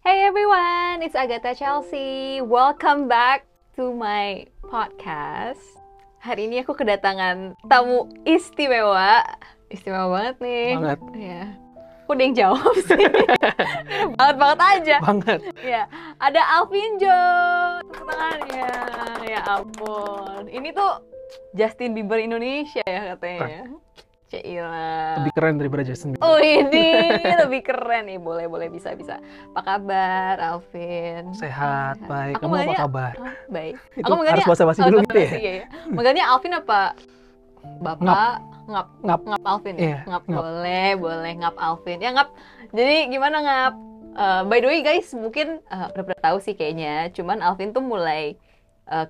Hey everyone, it's Agatha Chelsea. Welcome back to my podcast. Hari ini aku kedatangan tamu istimewa. Istimewa banget nih. Banget. Ya. Aku udah yang jawab sih. Banget aja. Banget. Ya, ada Alvin Jo. Tepuk tangannya. Ya ampun. Ini tuh Justin Bieber Indonesia ya katanya. Cila. Lebih keren daripada Justin Bieber. Oh ini lebih keren nih, boleh bisa. Apa kabar Alvin? Sehat, baik. Aku Kamu apa manggilnya- kabar? Baik. Itu harus basa-basi dulu gitu ya? Iya. Manggilnya Alvin apa? Bapak? Ngap Alvin ya? Iya, Ngap. Ngap. Boleh Ngap Alvin. Ya Ngap. Jadi gimana Ngap? By the way guys, mungkin udah pernah tahu sih kayaknya. Cuman Alvin tuh mulai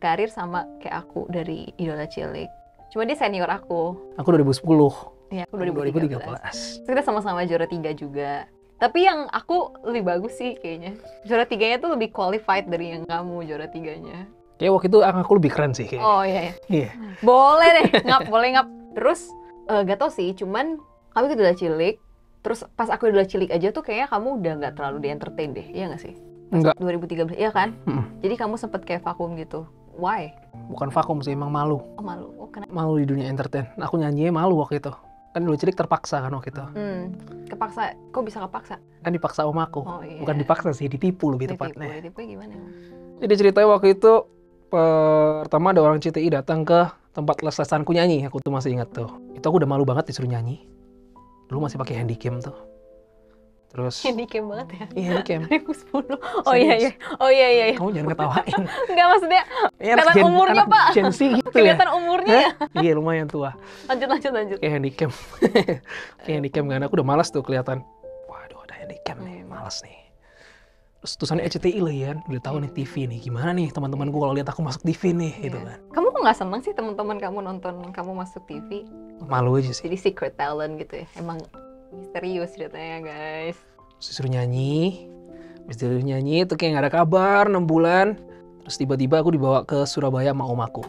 karir sama kayak aku dari idola cilik. Cuma dia senior aku. Aku 2010. Iya, aku 2013. 2013. Terus kita sama-sama juara 3 juga. Tapi yang aku lebih bagus sih kayaknya. Juara 3-nya tuh lebih qualified dari yang kamu juara 3-nya. Kayak waktu itu aku lebih keren sih kayak. Oh iya. Iya. Boleh deh, boleh ngap. Terus gak tau sih, cuman kamu itu udah cilik. Terus pas aku udah cilik aja tuh kayaknya kamu udah gak terlalu di-entertain deh, iya gak sih? Enggak. 2013, iya kan? Mm-mm. Jadi kamu sempet kayak vakum gitu. Why? Bukan vakum sih, emang malu. Oh malu, oh kenapa? Malu di dunia entertain. Aku nyanyinya malu waktu itu. Kan dulu cilik terpaksa kan waktu itu. Kepaksa, kok bisa kepaksa? Kan dipaksa om aku. Oh, iya. Bukan dipaksa sih, ditipu lebih tepatnya. Ditipu gimana? Jadi ceritanya waktu itu pertama ada orang CTI datang ke tempat les-lesanku nyanyi. Aku tuh masih ingat tuh. Itu aku udah malu banget disuruh nyanyi. Dulu masih pakai handycam tuh. Terus Handycam banget ya? iya handycam. 2010. Oh iya. Oh iya. Kamu jangan ketawain. Enggak maksudnya Ya, kelihatan umurnya, Pak. Gen Z gitu ya. kelihatan umurnya ya. Iya lumayan tua. Lanjut. Kayak handycam. Kayak handycam kan. Aku udah malas tuh kelihatan. Waduh ada handycam nih. Malas nih. Terus tulisannya RCTI lah ya. Udah tahu nih TV nih. Gimana nih teman-temanku kalau lihat aku masuk TV nih gitu kan. Kamu kok nggak seneng sih teman-teman kamu nonton kamu masuk TV? Malu aja sih. Jadi secret talent gitu ya. Emang misterius ceritanya guys. Terus disuruh nyanyi. Habis disuruh nyanyi itu kayak gak ada kabar 6 bulan. Terus tiba-tiba aku dibawa ke Surabaya sama om aku.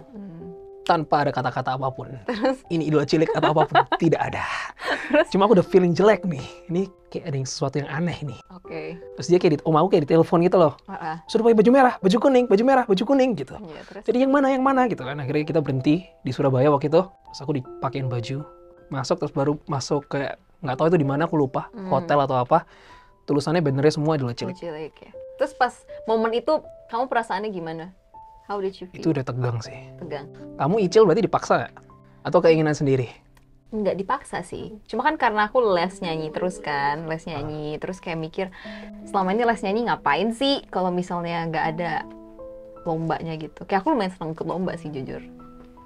Tanpa ada kata-kata apapun. Terus? Ini idola cilik atau apapun. Tidak ada. Cuma aku udah feeling jelek nih. Ini kayak ada yang sesuatu yang aneh nih. Oke. Terus dia kayak om aku kayak di telepon gitu loh. Suruh pakai baju merah, baju kuning, baju merah, baju kuning gitu. Iya, terus? Jadi yang mana gitu kan. Akhirnya kita berhenti di Surabaya waktu itu. Terus aku dipakein baju. Masuk terus baru masuk kayak nggak tahu itu di mana aku lupa. Hotel atau apa. Tulisannya bannernya semua idola cilik. Cilik ya. Terus pas momen itu kamu perasaannya gimana? How did you feel? Itu udah tegang sih. Tegang. Kamu icil berarti dipaksa nggak? Atau keinginan sendiri? Nggak dipaksa sih. Cuma kan karena aku les nyanyi terus kan. Les nyanyi. Terus kayak mikir, selama ini les nyanyi ngapain sih kalau misalnya nggak ada lombanya gitu. Kayak aku lumayan seneng ikut lomba sih jujur.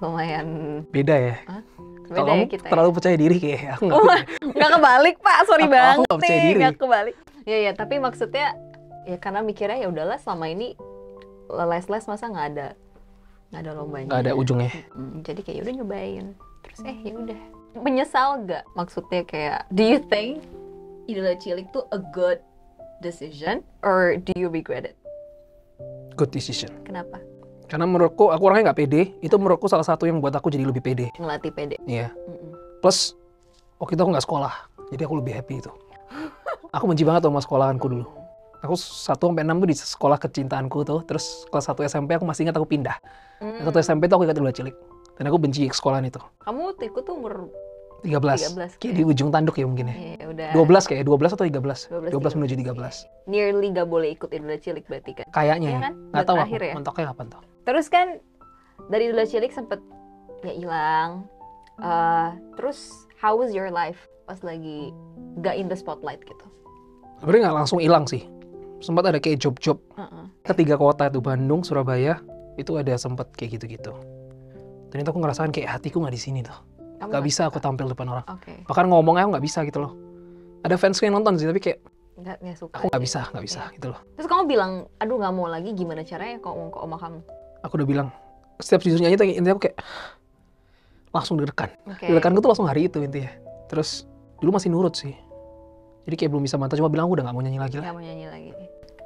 Lumayan Beda ya? beda Kalau kamu ya kita ya. terlalu percaya diri kayak aku nggak. Nggak kebalik Pak, sorry Aku banget nggak percaya nih. diri. Nggak kebalik. Ya, tapi maksudnya ya karena mikirnya ya udahlah selama ini les-les masa nggak ada lombanya. Nggak ada ujungnya. Jadi kayak udah nyobain. Terus ya udah. Menyesal nggak? Maksudnya kayak do you think idola cilik tuh a good decision or do you regret it? Good decision. Kenapa? Karena menurutku, aku orangnya nggak pede. Itu menurutku salah satu yang buat aku jadi lebih pede. Ngelatih pede. Iya. Plus, waktu itu aku nggak sekolah. Jadi aku lebih happy itu. Aku benci banget sama sekolahanku dulu. Aku 1-6 tuh di sekolah kecintaanku tuh. Terus kelas 1 SMP aku masih ingat aku pindah. Kelas 1 SMP tuh aku ikut idola cilik. Dan aku benci sekolahan itu. Kamu tuh ikut tuh umur 13, 13. Kayak di ujung tanduk ya mungkin ya. ya udah 12 kayak 12 atau 13? 12 menuju 13. nearly gak boleh ikut idola cilik berarti kan. Kayaknya Iya ya. kan? Nggak tahu aku. Terakhir ya? Mentoknya kapan tuh. Terus kan dari idola cilik sempet ya hilang. Terus how was your life pas lagi gak in the spotlight gitu? Sebenarnya nggak langsung hilang sih. Sempat ada kayak job-job. Ketiga kota itu Bandung, Surabaya. Itu ada sempet kayak gitu-gitu. Dan itu aku ngerasain kayak hatiku nggak di sini tuh. Kamu Gak bisa aku tampil depan orang. Oke. Bahkan ngomongnya aku nggak bisa gitu loh. Ada fans yang nonton sih, tapi kayak Nggak suka. aku nggak bisa Iya. gitu loh. Terus kamu bilang, aduh nggak mau lagi, gimana caranya kalau ngomong ke oma kamu? Aku udah bilang, setiap disuruh nyanyi tuh intinya aku kayak langsung deg-degan. Oke. Deg-deganku tuh langsung hari itu intinya. Terus dulu masih nurut sih. Jadi kayak belum bisa bantah, cuma bilang aku udah nggak mau nyanyi lagi lah. Nggak mau nyanyi lagi.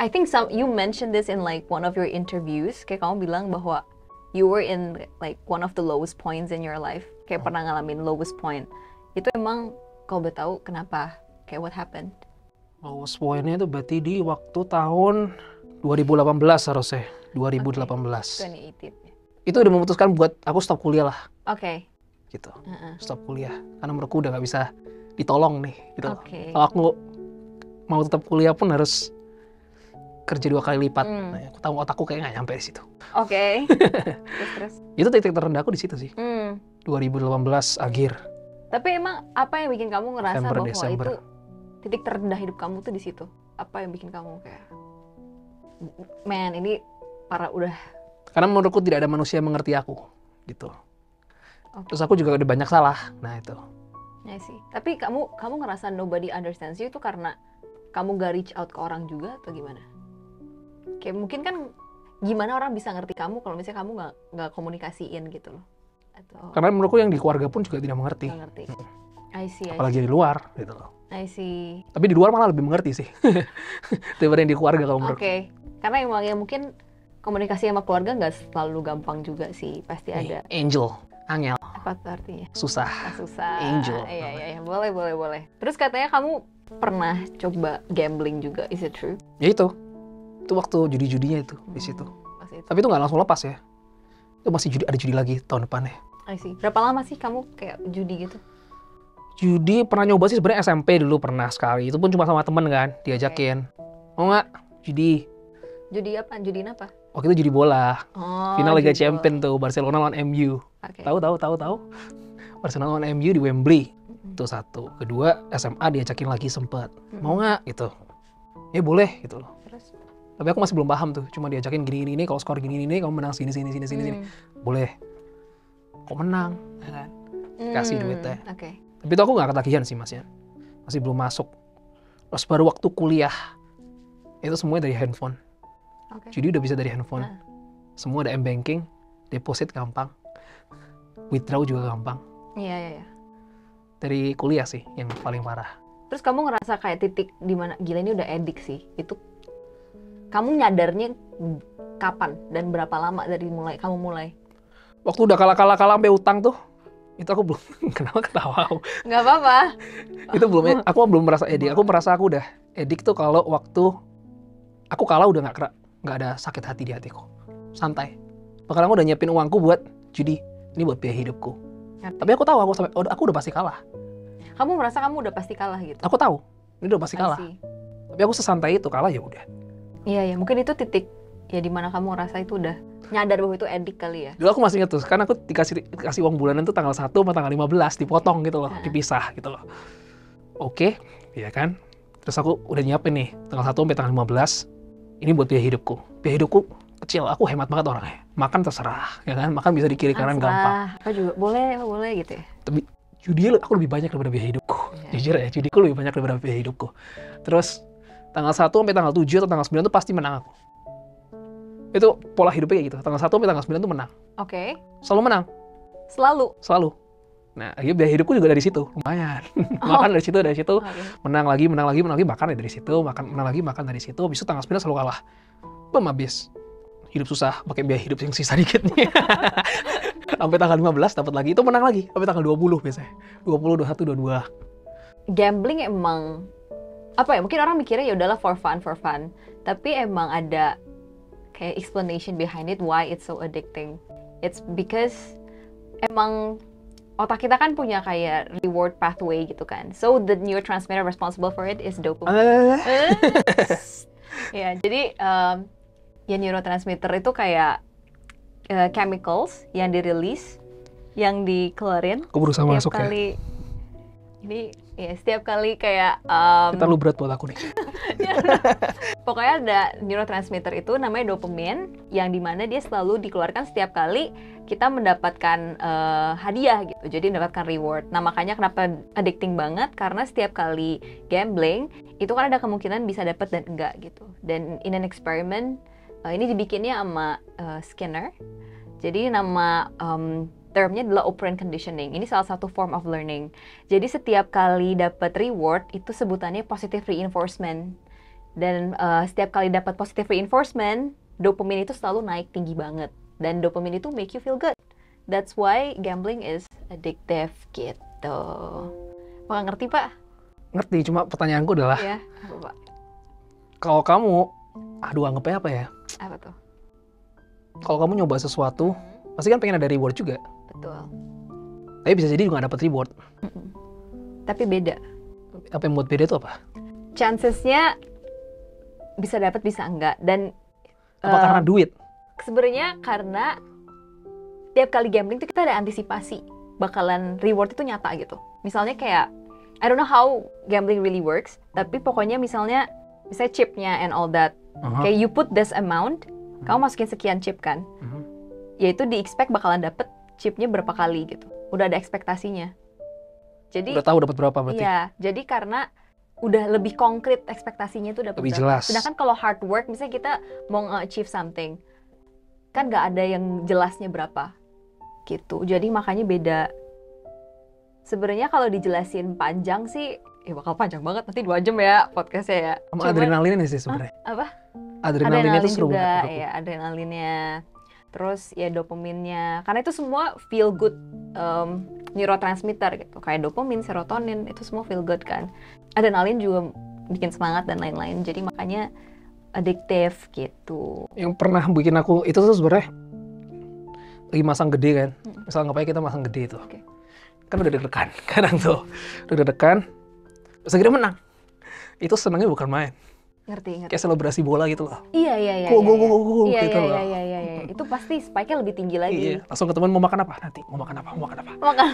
I think you mentioned this in like one of your interviews. Kayak kamu bilang bahwa you were in like one of the lowest points in your life. Kayak pernah ngalamin lowest point. Itu emang kalau boleh tahu kenapa? Kayak what happened? Lowest point-nya itu berarti di waktu tahun 2018 harusnya. 2018. 2018. Itu udah memutuskan buat aku stop kuliah lah. Oke. Gitu. Stop kuliah. Karena menurutku udah nggak bisa ditolong nih. Gitu. Oke. Kalau aku mau tetap kuliah pun harus kerja 2 kali lipat. Nah, aku tahu otakku kayak nggak nyampe di situ. Oke. Terus. Itu titik terendah aku di situ sih. 2018 akhir. Tapi emang apa yang bikin kamu ngerasa November, bahwa Desember. itu titik terendah hidup kamu tuh di situ? Apa yang bikin kamu kayak, man ini parah udah. Karena menurutku tidak ada manusia yang mengerti aku. Gitu. Okay. Terus aku juga udah banyak salah. Nah itu. Ya sih. Tapi kamu ngerasa nobody understands you itu karena kamu gak reach out ke orang juga atau gimana? Kayak mungkin kan gimana orang bisa ngerti kamu kalau misalnya kamu nggak komunikasiin gitu loh. Atau Karena menurutku yang di keluarga pun juga tidak mengerti. nggak ngerti. I see. Apalagi di luar gitu loh. I see. Tapi di luar malah lebih mengerti sih. Daripada yang di keluarga kalau menurutku. Oke. Karena emang ya mungkin komunikasi sama keluarga nggak selalu gampang juga sih. Pasti ada. Angel. Angel. Apa tuh artinya? Susah. Susah. Angel. Iya. Boleh. Terus katanya kamu pernah coba gambling juga. Is it true? Ya itu. Itu waktu judi-judinya itu di situ. Tapi itu nggak langsung lepas ya. Itu masih ada judi lagi tahun depannya. I see. Berapa lama sih kamu kayak judi gitu? Judi pernah nyoba sih sebenarnya SMP dulu pernah sekali. Itu pun cuma sama temen kan, diajakin. Mau nggak judi? Judi apa? Judiin apa? Waktu itu judi bola. Oh, Final Liga judi Champion bola. tuh Barcelona lawan MU. Okay. Tahu. Barcelona lawan MU di Wembley. Itu satu. Kedua, SMA diajakin lagi sempet. Mau nggak gitu? Ya boleh gitu loh. Terus? Tapi aku masih belum paham tuh. Cuma diajakin gini-gini, kalau skor gini-gini, kamu menang sini. Boleh. Kok menang? Ya kan? Kasih duitnya. Oke. Tapi itu aku nggak ketagihan sih Mas ya. Masih belum masuk. Terus baru waktu kuliah, itu semuanya dari handphone. Okay. Jadi udah bisa dari handphone. Semua ada M-Banking, deposit gampang, withdraw juga gampang. Iya. Dari kuliah sih yang paling parah. Terus kamu ngerasa kayak titik di mana gila ini udah edik sih. Itu kamu nyadarnya kapan dan berapa lama dari kamu mulai? Waktu udah kalah sampai utang tuh, itu aku belum kenapa ketawa. Nggak apa-apa. Itu aku belum merasa edik. Aku merasa aku udah edik tuh kalau waktu aku kalah udah nggak ada sakit hati di hatiku, santai. Bahkan aku udah nyiapin uangku buat judi, ini buat biaya hidupku. Tapi aku tahu aku udah pasti kalah. Kamu merasa kamu udah pasti kalah gitu? Aku tahu, ini udah pasti kalah. Tapi aku sesantai itu, kalah ya udah. Iya, mungkin itu titik ya dimana kamu ngerasa itu udah nyadar bahwa itu edik kali ya. Dulu aku masih inget tuh, karena aku dikasih uang bulanan tuh tanggal 1 sama tanggal 15, dipotong gitu loh, dipisah gitu loh. Oke, ya kan? Terus aku udah nyiapin nih, tanggal 1 sampai tanggal 15, ini buat biaya hidupku. Biaya hidupku kecil, aku hemat banget orangnya. Makan terserah, ya kan? Makan bisa di kiri kanan gampang. Apa juga boleh gitu ya. Tapi judi aku lebih banyak daripada biaya hidupku. Jujur ya, judiku lebih banyak daripada biaya hidupku. Terus tanggal 1 sampai tanggal 7 atau tanggal 9 tuh pasti menang aku. Itu pola hidupnya kayak gitu. Tanggal 1 sampai tanggal 9 tuh menang. Oke. Selalu menang. Selalu. Nah, akhirnya biaya hidupku juga dari situ. Lumayan. Makan dari situ. Okay. Menang lagi. Makan dari situ. Makan dari situ. Habis itu tanggal 9 selalu kalah. Bam, habis. Hidup susah. Pakai biaya hidup yang sisa dikit nih. Sampai tanggal 15 dapat lagi. Itu menang lagi. Sampai tanggal 20 biasanya. 20, 21, 22. Gambling emang apa ya? Mungkin orang mikirnya ya udahlah for fun. Tapi emang ada kayak explanation behind it why it's so addicting. It's because emang otak kita kan punya kayak reward pathway gitu kan. So the neurotransmitter responsible for it is dopamine. Ya, jadi ya neurotransmitter itu kayak chemicals yang dirilis, yang dikeluarin. Aku berusaha masuk kali, setiap kali kayak kita lu berat buat aku nih. Pokoknya ada neurotransmitter itu namanya dopamin, yang dimana dia selalu dikeluarkan setiap kali kita mendapatkan hadiah gitu, jadi mendapatkan reward. Nah makanya kenapa addicting banget, karena setiap kali gambling itu kan ada kemungkinan bisa dapat dan enggak gitu. Dan in an experiment ini dibikinnya sama Skinner, jadi nama termnya adalah operant conditioning. Ini salah satu form of learning. Jadi setiap kali dapat reward itu sebutannya positive reinforcement. Dan setiap kali dapat positive reinforcement, dopamin itu selalu naik tinggi banget. Dan dopamin itu make you feel good. That's why gambling is addictive gitu. Pak ngerti Pak? ngerti, cuma pertanyaanku adalah Ya, apa Pak? kalau kamu, anggapnya apa ya? Apa tuh? Kalau kamu nyoba sesuatu, pasti kan pengen ada reward juga. Betul. Tapi bisa jadi nggak dapat reward. Tapi beda. Apa yang buat beda itu apa? Chancesnya bisa dapat bisa enggak. Dan Apa karena duit? sebenarnya karena tiap kali gambling tuh kita ada antisipasi bakalan reward itu nyata gitu. Misalnya kayak I don't know how gambling really works, tapi pokoknya misalnya chipnya and all that. Kayak you put this amount, kamu masukin sekian chip kan. Yaitu di-expect bakalan dapet chipnya berapa kali gitu. Udah ada ekspektasinya. Jadi Udah tahu dapat berapa berarti? iya, jadi karena udah lebih konkret ekspektasinya tuh dapat Lebih berapa. jelas. Sedangkan kalau hard work, misalnya kita mau achieve something, kan nggak ada yang jelasnya berapa, gitu. Jadi makanya beda. Sebenarnya kalau dijelasin panjang sih, bakal panjang banget. Nanti 2 jam ya podcastnya ya. Sama adrenalinnya sih sebenarnya. Apa? Adrenalinnya tuh seru juga, banget. ya adrenalinnya. Terus ya dopaminnya, karena itu semua feel good neurotransmitter gitu, kayak dopamin, serotonin, itu semua feel good kan. Adrenalin juga bikin semangat dan lain-lain, jadi makanya addictive gitu. Yang pernah bikin aku itu tuh sebenarnya lagi masang gede kan. Misal ngapain kita masang gede itu. Oke. Kan udah deg-degan kadang tuh. Udah deg-degan, terus akhirnya menang. Itu senangnya bukan main. Ngerti. Kayak selebrasi bola gitu loh. Iya. Go, Iya, gitu loh. iya. Itu pasti spike-nya lebih tinggi lagi. Iya, langsung ke teman mau makan apa nanti? Mau makan apa? Makan.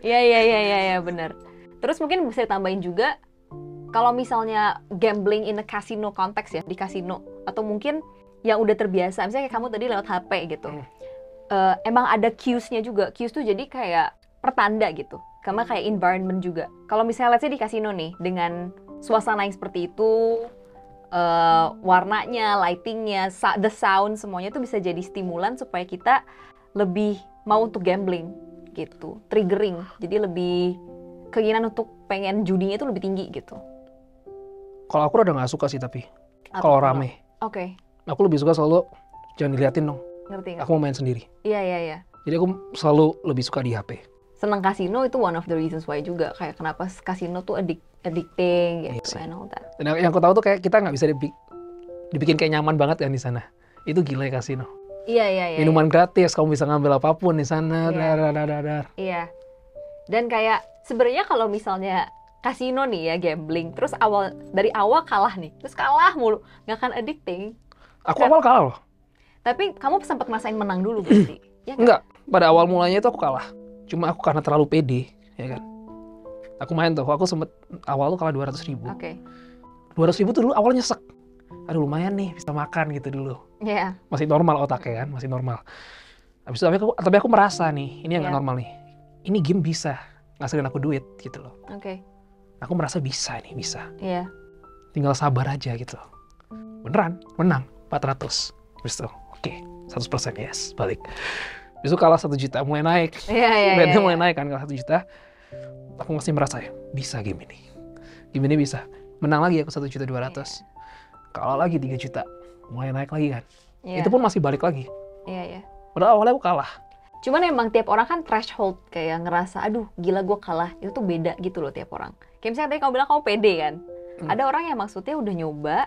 Iya, benar. Terus mungkin bisa ditambahin juga, kalau misalnya gambling in a casino konteks ya, di kasino, atau mungkin yang udah terbiasa, misalnya kayak kamu tadi lewat HP gitu, emang ada cues-nya juga. Cues tuh jadi kayak pertanda gitu, karena kayak environment juga. Kalau misalnya let's say di kasino nih, dengan suasana yang seperti itu, warnanya, lightingnya, the sound, semuanya tuh bisa jadi stimulan supaya kita lebih mau untuk gambling gitu, triggering. Jadi lebih keinginan untuk pengen judinya itu lebih tinggi gitu. Kalau aku udah nggak suka sih tapi kalau rame. Oke. Aku lebih suka selalu jangan diliatin dong. Ngerti. Aku mau main sendiri. Iya. Jadi aku selalu lebih suka di HP. Senang kasino itu one of the reasons why juga, kayak kenapa kasino tuh addicting gitu, and all that. Dan yang aku tahu tuh kayak kita nggak bisa dibikin kayak nyaman banget kan di sana. Itu gila ya kasino. Iya. Minuman gratis, kamu bisa ngambil apapun di sana. Iya. Dan kayak sebenarnya kalau misalnya kasino nih ya, gambling, terus dari awal kalah nih, terus kalah mulu, nggak akan addicting. Aku awal kalah loh. Tapi kamu sempat ngerasain menang dulu berarti? Ya, Enggak, pada awal mulanya itu aku kalah. Cuma aku karena terlalu pede, ya kan. Aku main tuh, aku sempet awal tuh kalah 200.000. Oke. 200.000 tuh dulu awal nyesek. Aduh lumayan nih, bisa makan gitu dulu. Iya. Masih normal otaknya kan, masih normal. Habis itu tapi aku merasa nih, ini yang nggak normal nih. Ini game bisa ngasilin aku duit gitu loh. Oke. Aku merasa bisa nih, bisa. Iya. Tinggal sabar aja gitu. Beneran, menang 400. Habis itu, oke, 100% yes, balik. Habis itu kalah 1 juta, mulai naik. Iya. Rate-nya mulai naik kan, kalah 1 juta. Aku masih merasa ya, bisa game ini. Game ini bisa. Menang lagi aku 1.200.000. Kalah lagi 3 juta. Mulai naik lagi kan. Iya. Itu pun masih balik lagi. Iya. Padahal awalnya aku kalah. Cuman emang tiap orang kan threshold, kayak ngerasa, aduh gila gue kalah. Itu tuh beda gitu loh tiap orang. Kayak misalnya tadi kamu bilang kamu pede kan. Ada orang yang maksudnya udah nyoba,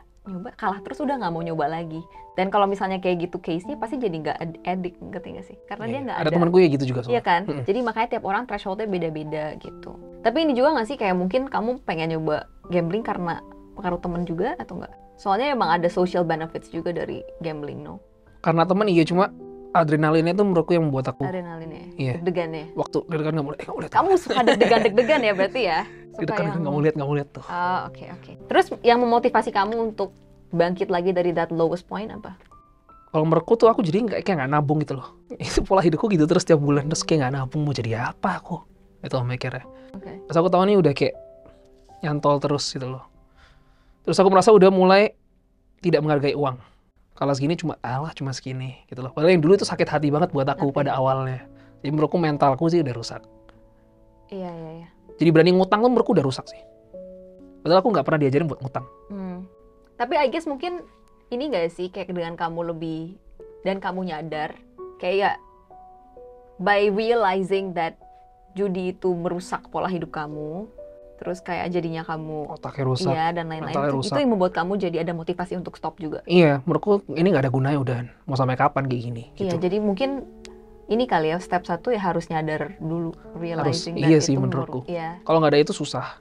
kalah terus udah nggak mau nyoba lagi. Dan kalau misalnya kayak gitu case-nya pasti jadi nggak addict, ngerti nggak sih? Karena dia nggak ada. Ada temanku ya gitu juga soalnya. Iya kan? Jadi makanya tiap orang threshold-nya beda-beda gitu. Tapi ini juga nggak sih, kayak mungkin kamu pengen nyoba gambling karena pengaruh temen juga atau nggak? Soalnya emang ada social benefits juga dari gambling, no? Karena teman iya, cuma adrenalinnya itu menurutku yang membuat aku. Adrenalinnya, Iya. deg-degannya. Waktu deg-degan nggak mau lihat. Kamu suka deg-degan ya berarti ya? Deg-degan nggak mau lihat tuh. Oh, oke. Terus yang memotivasi kamu untuk bangkit lagi dari that lowest point apa? Kalau menurutku tuh aku jadi kayak nggak nabung gitu loh. Itu pola hidupku gitu terus tiap bulan, terus kayak nggak nabung, mau jadi apa aku? Itu mikirnya. Oke. Terus aku tahu nih udah kayak nyantol terus gitu loh. Terus aku merasa udah mulai tidak menghargai uang. Kalau segini cuma segini gitu loh. Padahal yang dulu itu sakit hati banget buat aku pada awalnya. Jadi menurutku mentalku sih udah rusak. Iya. Jadi berani ngutang tuh menurutku udah rusak sih. Padahal aku nggak pernah diajarin buat ngutang. Tapi I guess mungkin ini nggak sih, kayak dengan kamu lebih dan kamu nyadar kayak by realizing that judi itu merusak pola hidup kamu, terus kayak jadinya kamu Otaknya rusak. iya dan lain-lain, mentalnya itu rusak. yang membuat kamu jadi ada motivasi untuk stop juga. Iya, menurutku ini nggak ada gunanya udah. Mau sampai kapan kayak gini? Iya, Gitu. jadi mungkin ini kali ya step 1 ya harus nyadar dulu, realizing iya that sih itu menurutku. Iya, Kalau nggak ada itu susah.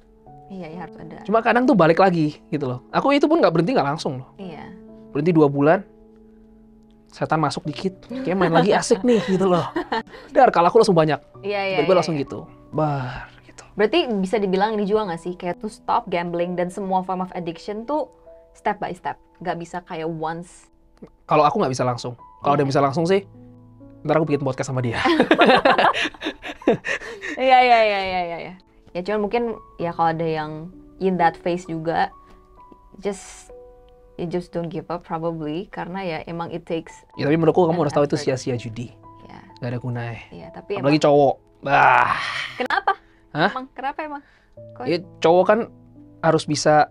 iya ya harus ada. Cuma kadang tuh balik lagi gitu loh. Aku itu pun nggak berhenti nggak langsung loh. Iya. Berhenti 2 bulan. Setan masuk dikit. Kayak main lagi asik nih gitu loh. Dar, kalau aku langsung banyak. Iya, Tiba-tiba langsung iya. gitu. Bar gitu. Berarti bisa dibilang ini juga nggak sih, kayak to stop gambling dan semua form of addiction tuh step by step, nggak bisa kayak once. Kalau aku nggak bisa langsung. Kalau Iya. dia bisa langsung sih, ntar aku bikin podcast sama dia. Iya. Ya cuman mungkin ya kalau ada yang in that phase juga, you just don't give up probably, karena ya emang it takes. Ya tapi menurutku kamu An harus tahu itu effort. sia-sia judi. Ya, Gak ada gunanya. iya tapi Apalagi cowok. Bah. kenapa? Hah? Kenapa emang? Kok Ya cowok kan harus bisa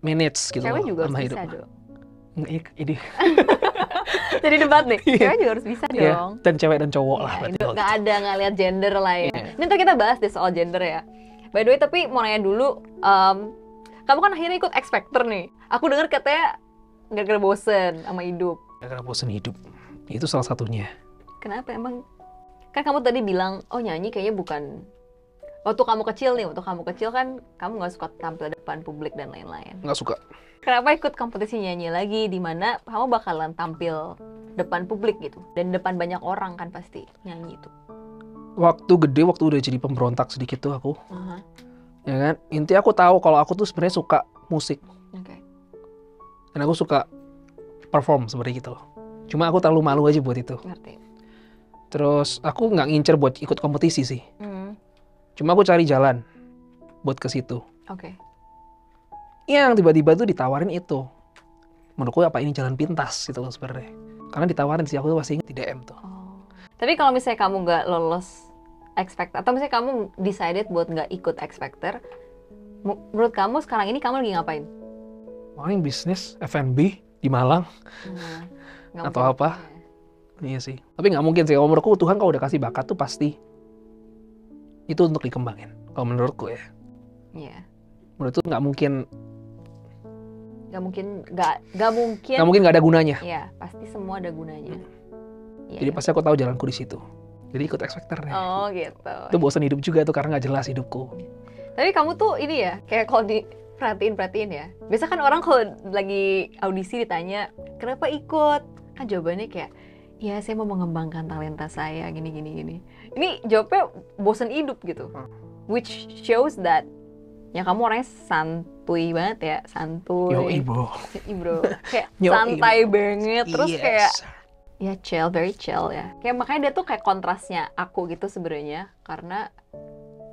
manage gitu cewek loh juga harus sama bisa hidup. dong. Ini Jadi debat nih, cewek juga harus bisa ya, dong. dan cewek dan cowok lah Ya, berarti itu kalau nggak gitu. ada nggak lihat gender lah ya. Iya. Ini ntar kita bahas deh soal gender ya. By the way, tapi mau nanya dulu, kamu kan akhirnya ikut X Factor nih. Aku dengar katanya gara-gara bosen sama hidup. Karena bosan hidup. Itu salah satunya. Kenapa emang? Kan kamu tadi bilang, oh nyanyi kayaknya bukan. Waktu kamu kecil kan kamu nggak suka tampil depan publik dan lain-lain. Nggak suka. Kenapa ikut kompetisi nyanyi lagi di mana kamu bakalan tampil depan publik gitu dan depan banyak orang kan pasti nyanyi itu. Waktu gede, waktu udah jadi pemberontak sedikit tuh aku. Ya kan? Intinya aku tahu kalau aku tuh sebenarnya suka musik. Oke. Dan aku suka perform seperti gitu loh. Cuma aku terlalu malu aja buat itu. Ngerti. Terus aku nggak ngincer buat ikut kompetisi sih. Hmm. Cuma aku cari jalan buat ke situ. Oke. Yang tiba-tiba tuh ditawarin itu. Menurutku apa ini jalan pintas gitu loh sebenarnya. Karena ditawarin sih, aku tuh pasti ingat di DM tuh. Oh. Tapi kalau misalnya kamu nggak lolos X Factor atau misalnya kamu decided buat nggak ikut X Factor, menurut kamu sekarang ini kamu lagi ngapain? Main bisnis F&B di Malang. Nggak Atau mungkin. apa? Iya sih. Tapi nggak mungkin sih. Kalau menurutku Tuhan kalau udah kasih bakat tuh pasti itu untuk dikembangin. Kalau menurutku ya. Iya. Menurutku nggak mungkin Nggak mungkin. nggak mungkin nggak ada gunanya. Iya, pasti semua ada gunanya. Iya, Jadi iya. pasti aku tahu jalanku di situ. Jadi ikut X Factor nih. Oh gitu. Itu bosan hidup juga tuh karena nggak jelas hidupku. Tapi kamu tuh ini ya, kayak kalau diperhatiin ya. Biasa kan orang kalau lagi audisi ditanya, kenapa ikut? Kan jawabannya kayak, ya saya mau mengembangkan talenta saya, gini. Ini jawabnya bosan hidup gitu. Which shows that, ya kamu orangnya santuy banget ya, santuy. Yo ibu. Yoi, bro. Kayak Yoi, santai banget, terus Yes. kayak ya chill, very chill ya. Kayak makanya dia tuh kayak kontrasnya aku gitu sebenarnya, karena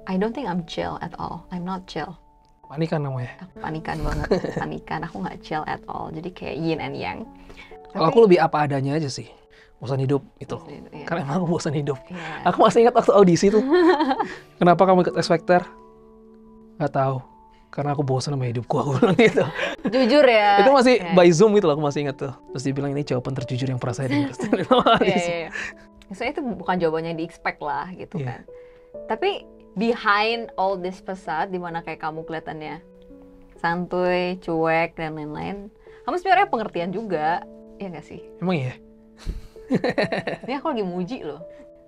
I don't think I'm chill at all. I'm not chill. Panikan namanya. Aku panikan banget, panikan. Aku nggak chill at all. Jadi kayak yin and yang. Kalau aku lebih apa adanya aja sih. Bosan hidup itu. Iya. Karena emang aku bosan hidup. Iya. Aku masih ingat waktu audisi tuh. Kenapa kamu ikut X Factor? Gak tahu. Karena aku bosan sama hidupku, aku bilang gitu. Jujur ya. Itu masih Iya. by Zoom gitu loh, aku masih ingat tuh. Terus dia bilang ini jawaban terjujur yang pernah saya dengar. Iya. Maksudnya itu bukan jawaban yang di-expect lah gitu Iya. kan. Tapi behind all this facade, dimana kayak kamu kelihatannya santuy, cuek, dan lain-lain, kamu sebenarnya pengertian juga, ya nggak sih? Emang iya? Ini aku lagi muji loh.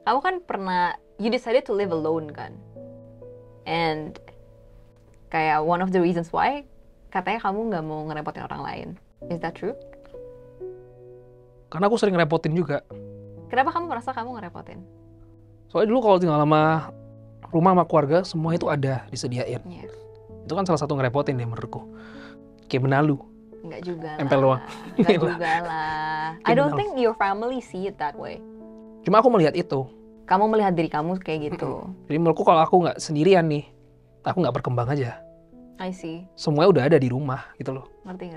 Kamu kan pernah, you decided to live alone kan? And kayak one of the reasons why, katanya kamu nggak mau ngerepotin orang lain. Is that true? Karena aku sering ngerepotin juga. Kenapa kamu merasa kamu ngerepotin? Soalnya dulu kalau tinggal sama rumah sama keluarga, semua itu ada, disediain. Iya. Itu kan salah satu ngerepotin deh menurutku. Kayak benalu. Enggak juga lah. Tempel doang. Enggak juga lah. I don't think your family see it that way. Cuma aku melihat itu. Kamu melihat diri kamu kayak gitu. Jadi menurutku kalau aku nggak sendirian nih, aku nggak berkembang aja. I see. Semuanya udah ada di rumah gitu loh. Ngerti.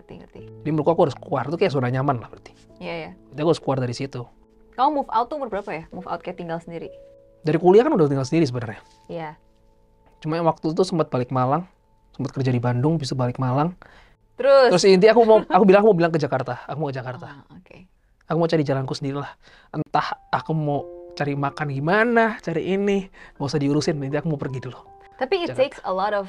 Jadi menurutku aku harus keluar. Itu kayak zona nyaman lah berarti. Iya. Jadi aku harus keluar dari situ. Kamu move out tuh umur berapa ya? Move out kayak tinggal sendiri. Dari kuliah kan udah tinggal sendiri sebenarnya. Iya. Cuma yang waktu itu sempat balik Malang, sempat kerja di Bandung, bisa balik Malang. Terus Terus intinya aku bilang ke Jakarta. Aku mau ke Jakarta. Oke. Aku mau cari jalanku sendiri lah. Entah aku mau cari makan gimana, cari ini, nggak usah diurusin. Intinya aku mau pergi dulu. Tapi it Jakarta. takes a lot of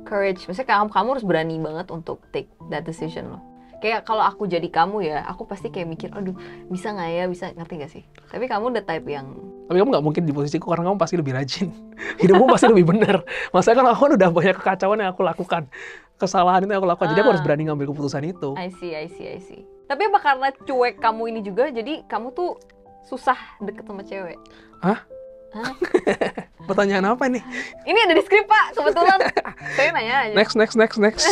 courage. Maksudnya kamu harus berani banget untuk take that decision loh. Kayak kalau aku jadi kamu ya, aku pasti kayak mikir, aduh bisa nggak ya, bisa, ngerti nggak sih? Tapi kamu the type yang... Tapi kamu nggak mungkin di posisiku karena kamu pasti lebih rajin. Hidupmu pasti lebih benar. Maksudnya kan aku kan udah banyak kekacauan yang aku lakukan. Kesalahan itu yang aku lakukan. Jadi aku harus berani ngambil keputusan itu. I see. Tapi apa karena cuek kamu ini juga, jadi kamu tuh susah deket sama cewek? Hah? Pertanyaan apa nih? Ini ada di skrip, Pak, kebetulan. Saya nanya aja. Next.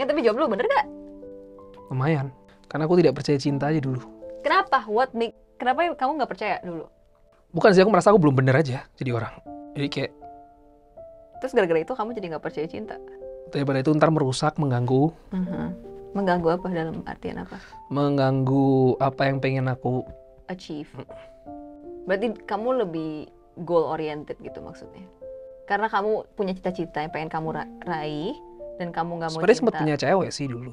Ya, tapi jawab dulu, bener gak? Lumayan. Karena aku tidak percaya cinta aja dulu. Kenapa? Kenapa kamu nggak percaya dulu? Bukan sih, aku merasa aku belum bener aja jadi orang. Jadi kayak... Terus gara-gara itu kamu jadi nggak percaya cinta? Daripada itu ntar merusak, mengganggu. Mengganggu apa dalam artian apa? Mengganggu apa yang pengen aku achieve. Berarti kamu lebih goal oriented gitu maksudnya? Karena kamu punya cita-cita yang pengen kamu raih dan kamu nggak mau sebenarnya cinta. sempat punya cewek sih dulu.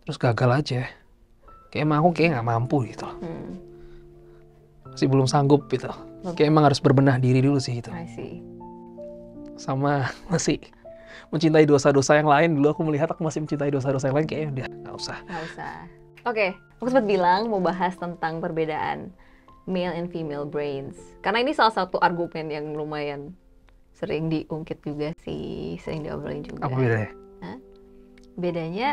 Terus gagal aja. Kayak emang aku kayak nggak mampu gitu. Masih belum sanggup gitu. Kayak emang harus berbenah diri dulu sih gitu. I see. Sama masih mencintai dosa-dosa yang lain. Dulu aku melihat aku masih mencintai dosa-dosa yang lain. Kayaknya udah nggak usah. Oke, aku sempat bilang mau bahas tentang perbedaan male and female brains. Karena ini salah satu argumen yang lumayan sering diungkit juga sih, sering diobrolin juga. Apa bedanya? Bedanya,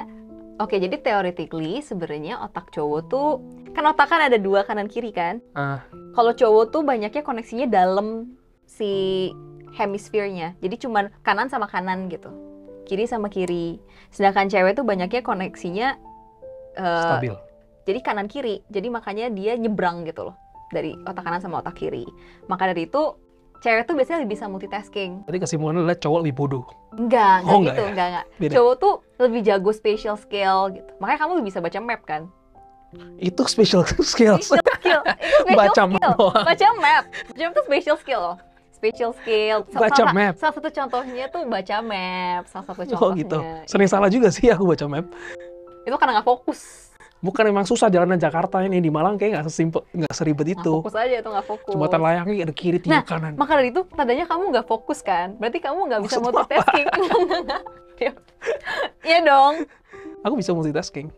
oke, jadi theoretically sebenarnya otak cowok tuh, kan otak kan ada dua, kanan kiri kan? Kalau cowok tuh banyaknya koneksinya dalam si hemisfernya. Jadi cuman kanan sama kanan gitu. Kiri sama kiri. Sedangkan cewek tuh banyaknya koneksinya stabil. Jadi kanan kiri. Jadi makanya dia nyebrang gitu loh. Dari otak kanan sama otak kiri. Maka dari itu cewek tuh biasanya lebih bisa multitasking. Tadi kesimpulannya adalah cowok lebih bodoh. Enggak gitu, ya? enggak. Beda. Cowok tuh lebih jago spatial skill gitu. Makanya kamu lebih bisa baca map kan? Itu special skills. Itu spatial Baca skill. map doang. Baca map. Baca map tuh spatial skill loh. Spatial skill. Baca map. Salah satu contohnya tuh baca map. Salah satu contohnya. Oh gitu. Sering salah juga sih aku baca map. Itu karena nggak fokus. Bukan, emang susah jalanan Jakarta ini. Di Malang kayak nggak seribet itu. Nggak fokus aja tuh, nggak fokus. Jembatan layangnya ada kiri, tiga kanan. Maka dari itu tandanya kamu nggak fokus kan? Berarti kamu nggak bisa multitasking. Iya dong. Aku bisa multitasking.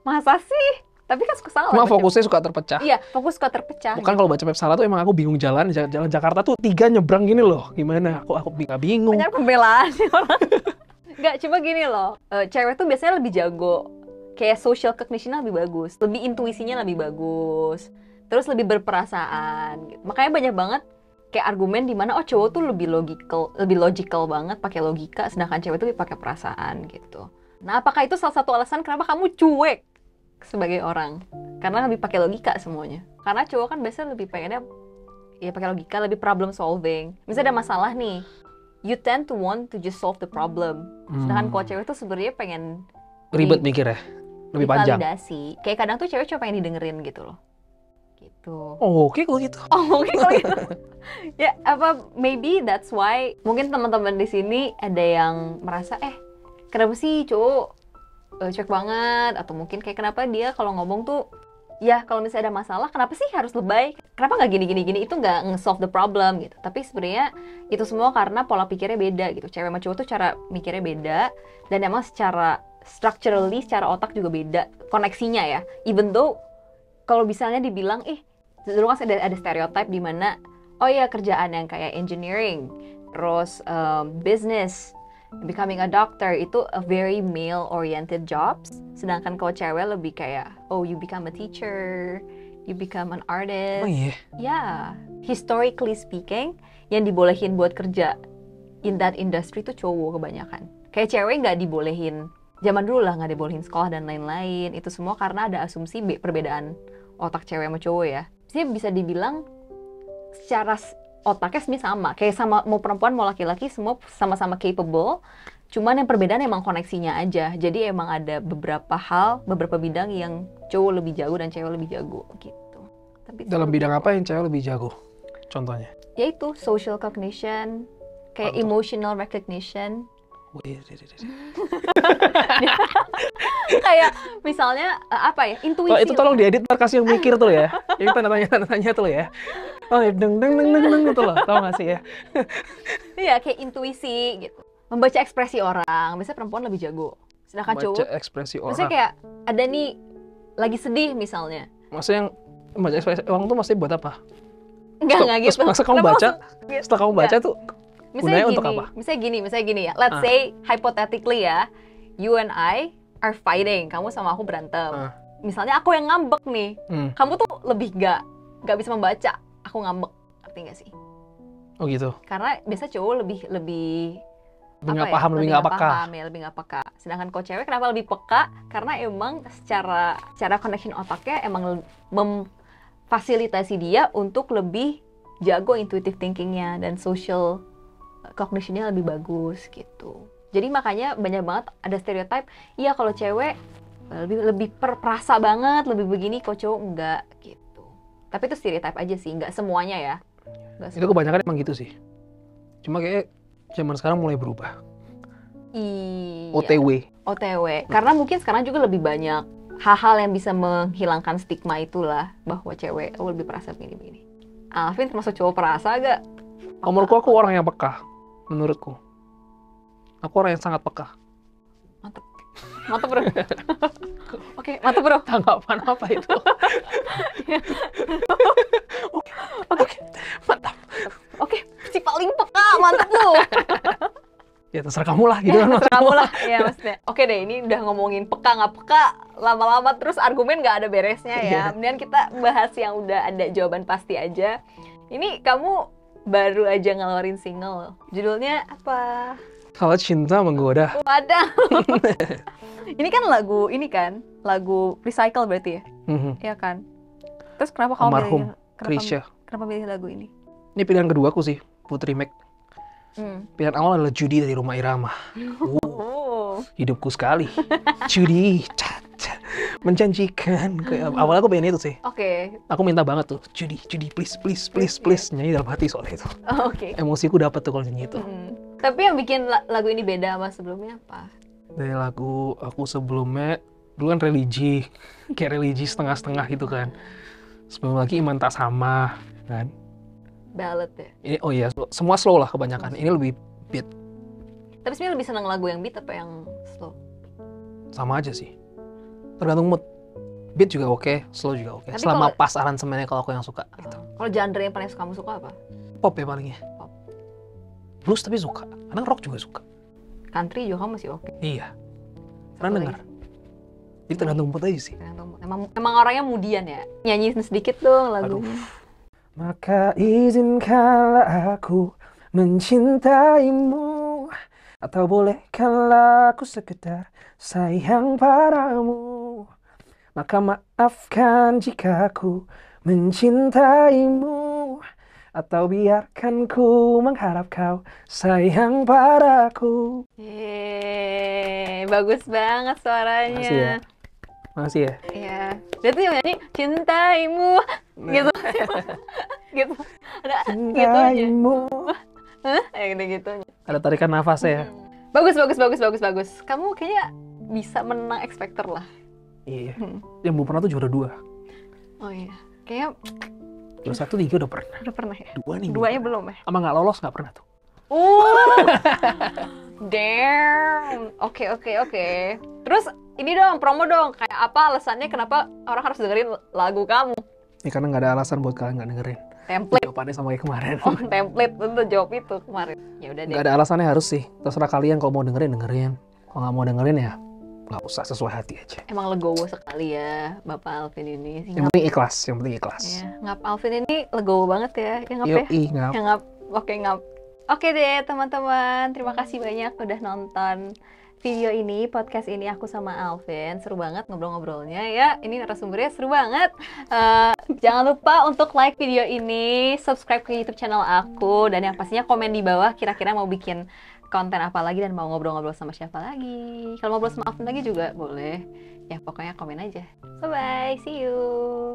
Masa sih? Tapi kan suka salah. Cuma fokusnya suka terpecah. Iya, fokus suka terpecah. Bukan, kalau baca map salah tuh emang aku bingung jalan Jakarta tuh 3 nyebrang gini loh. Gimana? Aku bingung. Banyak pembelaan sih orang. Nggak, cuma gini loh. Cewek tuh biasanya lebih jago. Kayak social cognition-nya lebih bagus. Lebih intuisinya lebih bagus. Terus lebih berperasaan gitu. Makanya banyak banget kayak argumen di mana cowok tuh lebih logical banget pakai logika, sedangkan cewek tuh pakai perasaan gitu. Nah, apakah itu salah satu alasan kenapa kamu cuek sebagai orang? Karena lebih pakai logika semuanya. Karena cowok kan biasanya lebih pengennya ya pakai logika, lebih problem solving. Misalnya ada masalah nih, you tend to want to just solve the problem. Sedangkan kalau cewek tuh sebenarnya pengen ribet mikir ya, lebih panjang. Validasi. Kayak kadang tuh cewek cuma pengen didengerin gitu loh. Gitu. Oh, oke kalau gitu. Oh, oke kalau gitu. Ya, maybe that's why mungkin teman-teman di sini ada yang merasa kenapa sih cowok cuek banget, atau mungkin kayak kenapa dia kalau ngomong tuh ya kalau misalnya ada masalah kenapa sih harus lebay, kenapa nggak gini itu nggak nge-solve the problem gitu. Tapi sebenarnya itu semua karena pola pikirnya beda gitu. Cewek sama cowok tuh cara mikirnya beda, dan emang secara structurally, secara otak juga beda koneksinya ya. Even though kalau misalnya dibilang dulu kan ada stereotype di mana kerjaan yang kayak engineering, terus business, becoming a doctor itu a very male oriented jobs. Sedangkan kalau cewek lebih kayak you become a teacher, you become an artist. Oh iya. Yeah, historically speaking, yang dibolehin buat kerja in that industry tuh cowok kebanyakan. Kayak cewek nggak dibolehin. Zaman dulu lah nggak dibolehin sekolah dan lain-lain. Itu semua karena ada asumsi perbedaan otak cewek sama cowok ya. Jadi bisa dibilang secara otaknya sebenarnya sama. Kayak sama mau perempuan mau laki-laki semua sama-sama capable. Cuman yang perbedaan emang koneksinya aja. Jadi emang ada beberapa bidang yang cowok lebih jago dan cewek lebih jago gitu. Tapi dalam bidang apa yang cewek lebih jago? Contohnya? Yaitu social cognition, kayak emotional recognition. Kayak misalnya intuisi. Oh, itu tolong diedit, ntar kasih yang mikir tuh ya. Yang tanya tuh ya. Oh, deng itu loh. Tau gak sih ya? Iya, kayak intuisi gitu. membaca ekspresi orang. Biasanya perempuan lebih jago. Sedangkan Baca cowok, ekspresi misalnya orang. kayak ada nih lagi sedih misalnya. Maksudnya yang baca ekspresi orang tuh maksudnya buat apa? Enggak Terus gitu. masa kamu Kenapa baca, langsung- setelah kamu baca Enggak. tuh Misalnya gunanya gini, untuk apa? misalnya gini ya. Let's say hypothetically ya, you and I are fighting. Kamu sama aku berantem. Misalnya aku yang ngambek nih. Kamu tuh lebih nggak bisa membaca aku ngambek. Ngerti nggak sih? Oh gitu. Karena biasa cowok lebih Lebih apa nggak ya, paham, lebih nggak peka. paham ya, lebih nggak peka. Sedangkan kalau cewek kenapa lebih peka? Karena emang secara connection otaknya emang memfasilitasi dia untuk lebih jago intuitive thinkingnya dan social cognitionnya lebih bagus gitu. Jadi makanya banyak banget ada stereotype, iya kalau cewek lebih perasa banget, lebih begini, kalau cowok enggak gitu. Tapi itu stereotype aja sih, nggak semuanya ya. Nggak Itu kebanyakan emang gitu sih. Cuma kayak zaman sekarang mulai berubah. Iya. OTW. Karena mungkin sekarang juga lebih banyak hal-hal yang bisa menghilangkan stigma itulah bahwa cewek lebih perasa begini-begini. Alvin termasuk cowok perasa gak? Menurutku aku orang yang peka. Menurutku. Aku orang yang sangat peka. Mantap bro. Oke, mantap bro. Tanggapan apa itu? Oke, mantap. Oke, si paling peka, mantap lu. Ya terserah kamu lah gitu kan. Terserah kamu lah, ya maksudnya. Oke deh, ini udah ngomongin peka nggak peka, lama-lama terus argumen nggak ada beresnya ya. Kemudian kita bahas yang udah ada jawaban pasti aja. Ini kamu baru aja ngeluarin single. Judulnya apa? Kalau cinta menggoda. Wadah. Ini kan lagu Recycle berarti ya? Iya kan? Terus kenapa kamu Almarhum pilih, Krisya. kenapa pilih lagu ini? Ini pilihan kedua aku sih, Putri Mac. Pilihan awal adalah Judi dari Rhoma Irama. Hidupku sekali. Judi, menjanjikan. Awalnya aku pengen itu sih. Oke. Aku minta banget tuh, Judi, please, nyanyi dalam hati soal itu. Oke. Emosiku dapet tuh kalau nyanyi itu. Tapi yang bikin lagu ini beda sama sebelumnya apa? Dari lagu aku sebelumnya, dulu kan religi, kayak religi setengah-setengah gitu kan. Sebelum lagi Iman Tak Sama, kan. Ballad ya? Ini, oh iya, semua slow lah kebanyakan. Ini lebih beat. Tapi sebenarnya lebih senang lagu yang beat apa yang slow? Sama aja sih. Tergantung mood. Beat juga oke, slow juga oke. Tapi Selama kalau- pas aransemennya kalau aku yang suka. Gitu. Kalau genre yang paling kamu suka apa? Pop ya palingnya. Pop. Blues tapi suka. Kadang rock juga suka. Country juga kamu masih oke. Iya. Satu Pernah lagi? dengar. Jadi tergantung mood aja sih. Tergantung. Emang orangnya mudian ya? Nyanyi sedikit dong lagunya. Maka izinkanlah aku mencintaimu, atau bolehkanlah aku sekedar sayang padamu. Maka maafkan jika aku mencintaimu, atau biarkan ku mengharap kau sayang padaku. Bagus banget suaranya. Makasih ya. Makasih ya. Iya. Dia tuh yang nyanyi cintaimu gitu. Gitu. Ada gitunya. Cintaimu. Gitu. Ada tarikan nafasnya ya. Bagus. Kamu kayaknya bisa menang X Factor lah. Iya. Yang belum pernah tuh juara 2. Oh iya. Kayaknya Juara 1, 3 udah pernah. udah pernah ya. 2 nih. Duanya belum ya. Sama nggak lolos nggak pernah tuh. Damn. Oke. Terus ini dong, promo dong. Kayak apa alasannya kenapa orang harus dengerin lagu kamu? Ya karena nggak ada alasan buat kalian nggak dengerin. Template. Jawabannya sama kayak kemarin. Oh, template untuk jawab itu kemarin. Ya udah deh. Nggak ada alasannya harus sih. Terserah kalian kalau mau dengerin. Kalau nggak mau dengerin ya nggak usah, sesuai hati aja. Emang legowo sekali ya Bapak Alvin ini. Yang penting ikhlas. Ya, Ngap Alvin ini legowo banget ya. Ya Ngap ya? Ngap. Ya Ngap. Ngap. Oke deh teman-teman. Terima kasih banyak udah nonton video ini, podcast ini aku sama Alvin. Seru banget ngobrol-ngobrolnya ya. Ini narasumbernya seru banget. Jangan lupa untuk like video ini, subscribe ke YouTube channel aku, dan yang pastinya komen di bawah kira-kira mau bikin konten apa lagi dan mau ngobrol-ngobrol sama siapa lagi. Kalau mau ngobrol sama Alvin lagi juga boleh. Ya pokoknya komen aja. Bye-bye, see you.